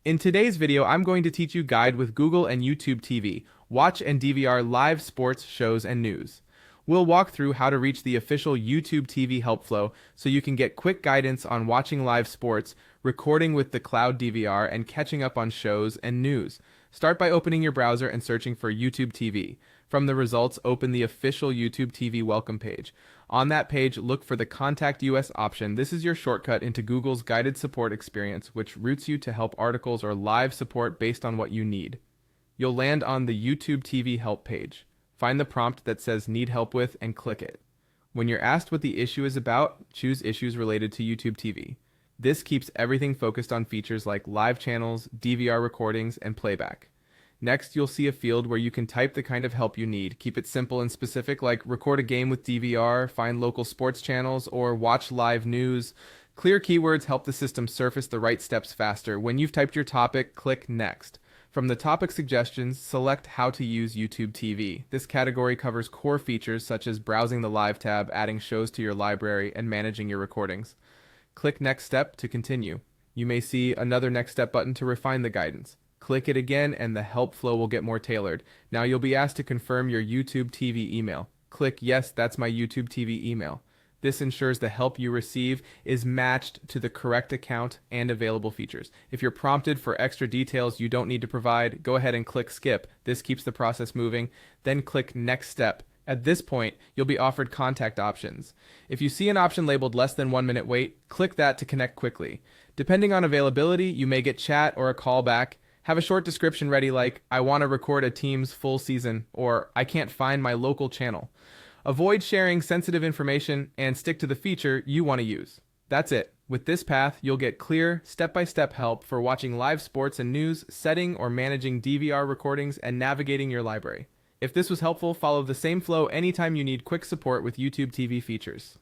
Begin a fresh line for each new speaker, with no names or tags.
In today's video, I'm going to teach you Guide with Google and YouTube TV. Watch and DVR live sports, shows, and news. We'll walk through how to reach the official YouTube TV help flow so you can get quick guidance on watching live sports, recording with the cloud DVR, and catching up on shows and news. Start by opening your browser and searching for YouTube TV. From the results, open the official YouTube TV welcome page. On that page, look for the Contact US option. This is your shortcut into Google's guided support experience, which routes you to help articles or live support based on what you need. You'll land on the YouTube TV help page. Find the prompt that says Need Help With and click it. When you're asked what the issue is about, choose Issues related to YouTube TV. This keeps everything focused on features like live channels, DVR recordings, and playback. Next, you'll see a field where you can type the kind of help you need. Keep it simple and specific, like record a game with DVR, find local sports channels, or watch live news. Clear keywords help the system surface the right steps faster. When you've typed your topic, click Next. From the topic suggestions, select How to use YouTube TV. This category covers core features such as browsing the Live tab, adding shows to your library, and managing your recordings. Click Next Step to continue. You may see another Next Step button to refine the guidance. Click it again and the help flow will get more tailored. Now you'll be asked to confirm your YouTube TV email. Click Yes, that's my YouTube TV email. This ensures the help you receive is matched to the correct account and available features. If you're prompted for extra details you don't need to provide, go ahead and click Skip. This keeps the process moving. Then click Next Step. At this point, you'll be offered contact options. If you see an option labeled less than 1 minute wait, click that to connect quickly. Depending on availability, you may get chat or a call back. Have a short description ready like, I want to record a team's full season, or I can't find my local channel. Avoid sharing sensitive information and stick to the feature you want to use. That's it. With this path, you'll get clear, step-by-step help for watching live sports and news, setting or managing DVR recordings, and navigating your library. If this was helpful, follow the same flow anytime you need quick support with YouTube TV features.